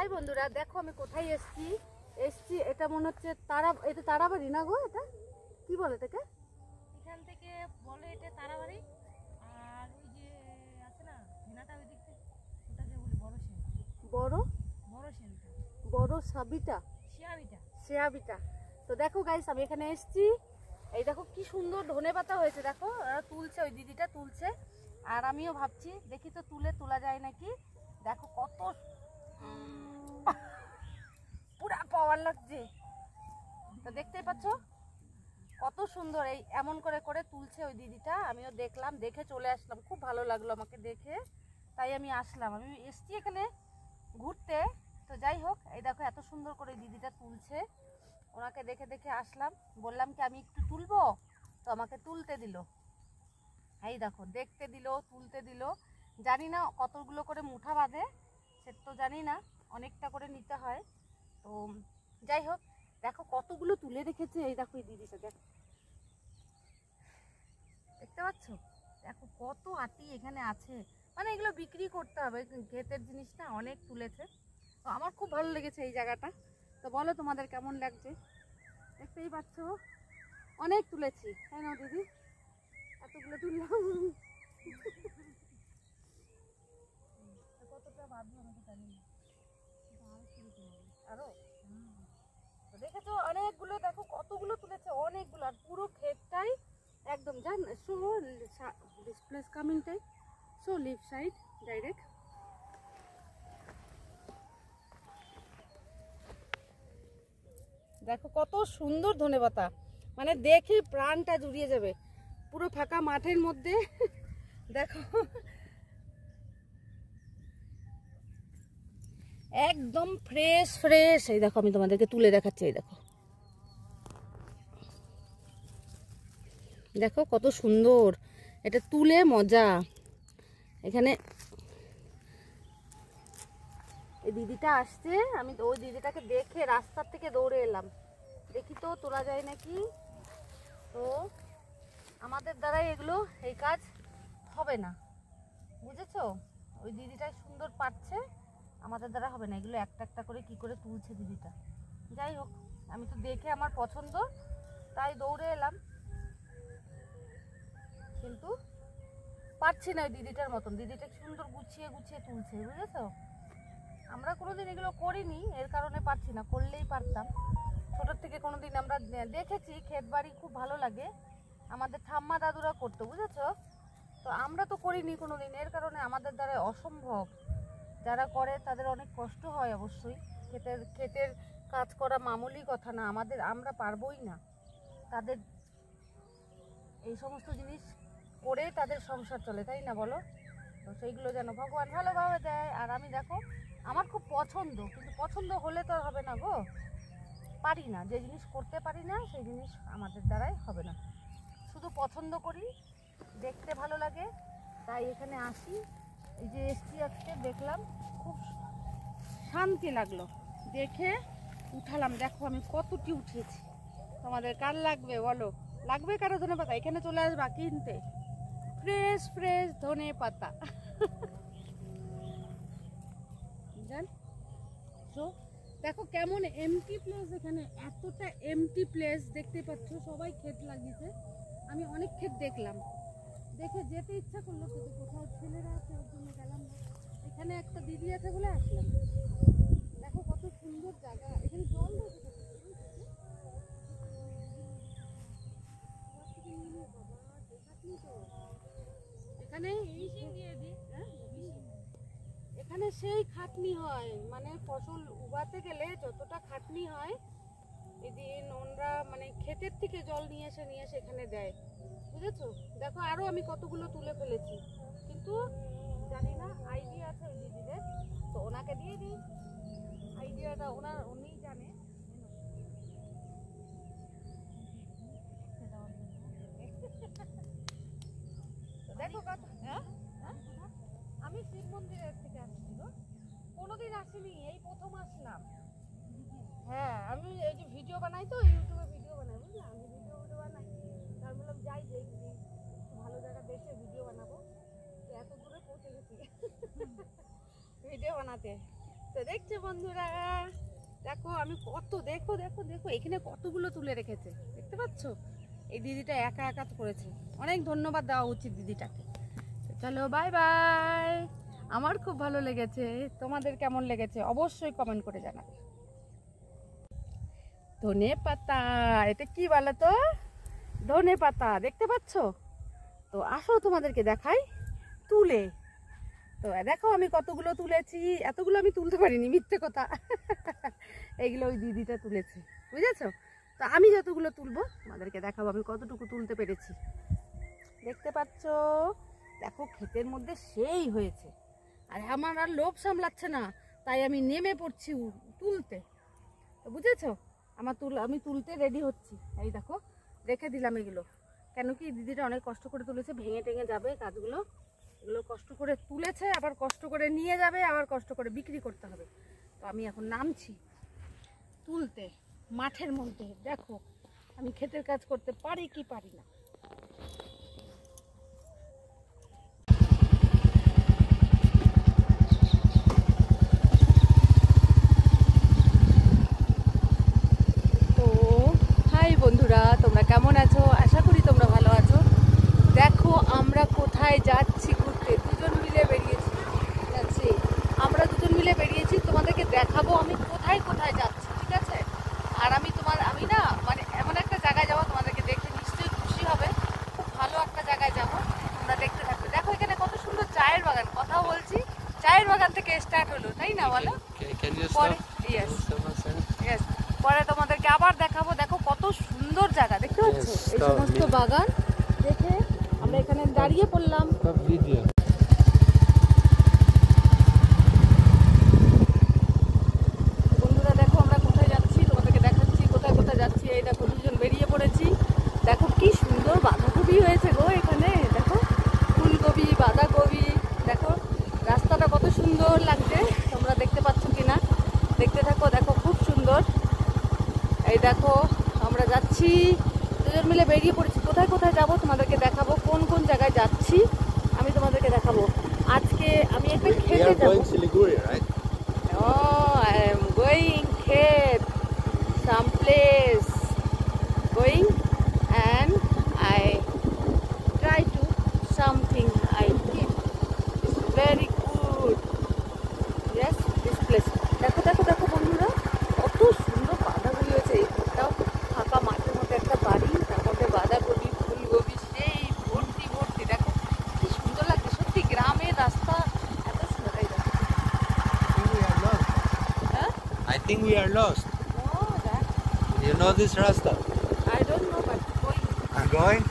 High বন্ধুরা, দেখো আমি কোথায় এসছি এটা মনে হচ্ছে এটা তারাবাড়ি না গো? এটা কি বলে এটাকে? এখান থেকে বলে এটা তারাবাড়ি। আর ওই যে আছে না হেনাটা ওই দিক থেকে, ওটাকে বলি বড় শেল। বড় বড় শেলটা বড় সাবিটা, শেয়াবিটা। তো দেখো গাইস, আমি এখানে এসছি। এই দেখো কি সুন্দর ধনেপাতা হয়েছে, দেখো তুলছে, ওই দিদিটা তুলছে। আর আমিও ভাবছি দেখি তো তোলা যায় নাকি। দেখো কত পুরা পাওয়ার লাগছে, তো দেখতেই পাচ্ছ কত সুন্দর। এই এমন করে করে তুলছে ওই দিদিটা, আমিও দেখলাম, দেখে চলে আসলাম। খুব ভালো লাগলো আমাকে দেখে, তাই আমি আসলাম। আমি এসছি এখানে ঘুরতে। তো যাই হোক, এই দেখো এত সুন্দর করে দিদিটা তুলছে, ওনাকে দেখে দেখে আসলাম। বললাম কি আমি একটু তুলবো, তো আমাকে তুলতে দিল। এই দেখো দেখতে দিল, তুলতে দিল। জানি না কতগুলো করে মুঠা বাঁধে, সে তো জানি না, অনেকটা করে নিতে হয়। তো যাই হোক, দেখো কতগুলো তুলে রেখেছে। এই দেখো এই দিদিটা, দেখো দেখতে পাচ্ছ, দেখো কত আটি এখানে আছে। মানে এগুলো বিক্রি করতে হবে, ক্ষেতের জিনিস না, অনেক তুলেছে। তো আমার খুব ভালো লেগেছে এই জায়গাটা। তো বলো তোমাদের কেমন লাগছে? দেখতেই পাচ্ছ অনেক তুলেছি, তাই না দিদি? এতগুলো তুললাম। কতটা বাঁধবো আমি তো জানি না, আরো তো দেখেছো অনেকগুলো, দেখো কতগুলো তুলেছে, অনেকগুলো। আর পুরো ক্ষেতটাই একদম জান সো দিস প্লেস কামিং টাই সো লিভ সাইড ডাইরেক্ট। দেখো কত সুন্দর ধনেপাতা, মানে দেখে প্রাণটা জুড়িয়ে যাবে। পুরো ফাঁকা মাঠের মধ্যে দেখো একদম ফ্রেশ ফ্রেশ। এই দেখো আমি তোমাদেরকে তুলে দেখাচ্ছি, এই দেখো দেখো কত সুন্দর। এটা তুলে মজা। এখানে এই দিদিটা আসছে, আমি ওই দিদিটাকে দেখে রাস্তার থেকে দৌড়ে এলাম, দেখি তো তোলা যায় নাকি। তো আমাদের দ্বারাই এগুলো এই কাজ হবে না, বুঝেছো? ওই দিদিটাই সুন্দর পাচ্ছে, আমাদের দ্বারা হবে না। এগুলো একটা একটা করে কি করে তুলছে দিদিটা। যাই হোক, আমি তো দেখে আমার পছন্দ, তাই দৌড়ে এলাম, কিন্তু পারছি না ওই দিদিটার মতন। দিদিটা সুন্দর গুছিয়ে গুছিয়ে তুলছে, বুঝেছো? আমরা কোনোদিন এগুলো করিনি, এর কারণে পারছি না, করলেই পারতাম। ছোটোর থেকে কোনোদিন আমরা দেখেছি, ক্ষেত বাড়ি খুব ভালো লাগে, আমাদের ঠাম্মা দাদুরা করতো, বুঝেছো? তো আমরা তো করিনি কোনোদিন, এর কারণে আমাদের দ্বারা অসম্ভব। যারা করে তাদের অনেক কষ্ট হয় অবশ্যই। ক্ষেতের কাজ করা মামুলি কথা না, আমরা পারবোই না। তাদের এই সমস্ত জিনিস করে তাদের সংসার চলে, তাই না বলো? তো সেইগুলো যেন ভগবান ভালোভাবে দেয়। আর আমি দেখো আমার খুব পছন্দ, কিন্তু পছন্দ হলে তো আর হবে না গো, পারি না। যে জিনিস করতে পারি না সেই জিনিস আমাদের দ্বারাই হবে না। শুধু পছন্দ করি, দেখতে ভালো লাগে, তাই এখানে আসি। এই যে এসছি আজকে, দেখলাম খুব শান্তি লাগলো, দেখে উঠালাম। দেখো আমি কতটি উঠিয়েছি। তোমাদের কার লাগবে বলো? লাগবে কারো ধনে পাতা? এখানে চলে আসবা কিনতে, ফ্রেশ ফ্রেশ ধনে পাতা। জান দেখো কেমন এমটি প্লেস, এখানে এতটা এমটি প্লেস দেখতে পাচ্ছ, সবাই ক্ষেত লাগিয়েছে। আমি অনেক ক্ষেত দেখলাম, দেখে যেতে ইচ্ছা করলো, কিন্তু কোথাও ছেলেরা আছে ওর জন্য গেলাম না। এখানে একটা দিদি আছে বলে আসলাম। দেখো কত সুন্দর জায়গা, এখানে জল রয়েছে। এখানে এখানে সেই খাটনি হয়, মানে ফসল উগাতে গেলে যতটা খাটনি হয়, এদিন ওনরা মানে ক্ষেতের থেকে জল নিয়ে এসে এখানে দেয়, বুঝেছো? দেখো আরো আমি কতগুলো তুলে ফেলেছি, কিন্তু জানি না, আইডিয়া আছে ওই দিদিদের, তো ওনাকে দিয়ে দিই আইডিয়াটা, উনি জানে। দেখো আমি শিব মন্দিরের থেকে আসছি গো, কোনোদিন আসিনি, এই প্রথম আসলাম। হ্যাঁ, আমি এই যে ভিডিও বানাই, তো ইউটিউবে ভিডিও বানাই, বুঝলাম আমি ভিডিও বানাই, তার বললাম যাই দেখি ভালো জায়গা দেখে ভিডিও বানাবো। এত দূরে পৌঁছে গেছি ভিডিও বানাতে। তো দেখছো বন্ধুরা, দেখো আমি কত, দেখো দেখো দেখো এখানে কতগুলো তুলে রেখেছে, দেখতে পাচ্ছ? এই দিদিটা একা একা করেছে, অনেক ধন্যবাদ দেওয়া উচিত দিদিটাকে। চলো বাই বাই। আমার খুব ভালো লেগেছে, তোমাদের কেমন লেগেছে অবশ্যই কমেন্ট করে জানাবে। ধনে পাতা, এটা কি বলো তো? ধনে পাতা, দেখতে পাচ্ছ? তো আসো তোমাদেরকে দেখাই তুলে। তো দেখো আমি কতগুলো তুলেছি, এতগুলো আমি তুলতে পারিনি, মিথ্যে কথা। এইগুলো ওই দিদিটা তুলেছে, বুঝেছো? তো আমি যতগুলো তুলবো তোমাদেরকে দেখাবো আমি কতটুকু তুলতে পেরেছি। দেখতে পাচ্ছ? দেখো ক্ষেতের মধ্যে সেই হয়েছে, আর আমার আর লোভ সামলাচ্ছে না, তাই আমি নেমে পড়ছি তুলতে। তো বুঝেছো? আমি তুলতে রেডি হচ্ছি। এই দেখো রেখে দিলাম এগুলো, কেন কি দিদিটা অনেক কষ্ট করে তুলেছে, ভেঙে টেঙে যাবে গাছগুলো। এগুলো কষ্ট করে তুলেছে, আবার কষ্ট করে নিয়ে যাবে, আবার কষ্ট করে বিক্রি করতে হবে। তো আমি এখন নামছি তুলতে মাঠের মধ্যে। দেখো আমি ক্ষেতের কাজ করতে পারি কি পারি না। তো হাই বন্ধুরা, তোমরা কেমন আছো? আশা করি তোমরা ভালো আছো। দেখো আমরা কোথায় যাচ্ছি ঘুরতে, দুজন মিলে যাচ্ছি। আমরা দুজন মিলে বেরিয়েছি, তোমাদেরকে দেখাবো আমি কোথায় কোথায় যাচ্ছি, ঠিক আছে? আর আমি না মানে এমন একটা জায়গায় যাবো, তোমাদেরকে দেখে নিশ্চয়ই খুশি হবে। খুব ভালো একটা জায়গায় যাবো, তোমরা দেখতে থাকবে। দেখো এখানে কত সুন্দর চায়ের বাগান, কথাও বলছি চায়ের বাগান থেকে স্টার্ট হলো, তাই না বলো? পরে তোমাদেরকে আবার দেখাবো। দেখো কত সুন্দর জায়গা, দেখতে পাচ্ছ? এই সমস্ত বাগান দেখে আমরা এখানে দাঁড়িয়ে পড়লাম। বন্ধুরা দেখো আমরা কোথায় যাচ্ছি, তোমাদেরকে দেখাচ্ছি কোথায় কোথায় যাচ্ছি। এই দেখো দুজন বেরিয়ে পড়েছি। দেখো কি সুন্দর বাঁধাকপি হয়েছে গো এখানে, দেখো ফুলকপি, বাঁধাকপি। দেখো রাস্তাটা কত সুন্দর লাগছে, তোমরা দেখতে পাচ্ছ কিনা? দেখতে থাকো, দেখো খুব সুন্দর। এই দেখো আমরা যাচ্ছি, দুজন মিলে বেরিয়ে পড়েছি। কোথায় কোথায় যাবো তোমাদেরকে দেখাবো, কোন কোন জায়গায় যাচ্ছি আমি তোমাদেরকে দেখাবো। আজকে আমি একটা খেতে যাবো। Oh, I am going khed, some place, going and I try to something I eat. It's very good. Yes, this place. দেখো দেখো দেখো বন্ধুরা, কত সুন্দর বাঁধাকপি হয়েছে। এই ঘরটাও ফাঁকা মাঠের মধ্যে একটা বাড়ি, তার মধ্যে বাঁধাকপি, ফুলকপি সেই ভর্তি ভর্তি। দেখো কি সুন্দর লাগছে, সত্যি গ্রামের রাস্তা এত সুন্দর। এই দেখো I think we are lost. no, that You know this Rasta? I don't know, but going. I'm going.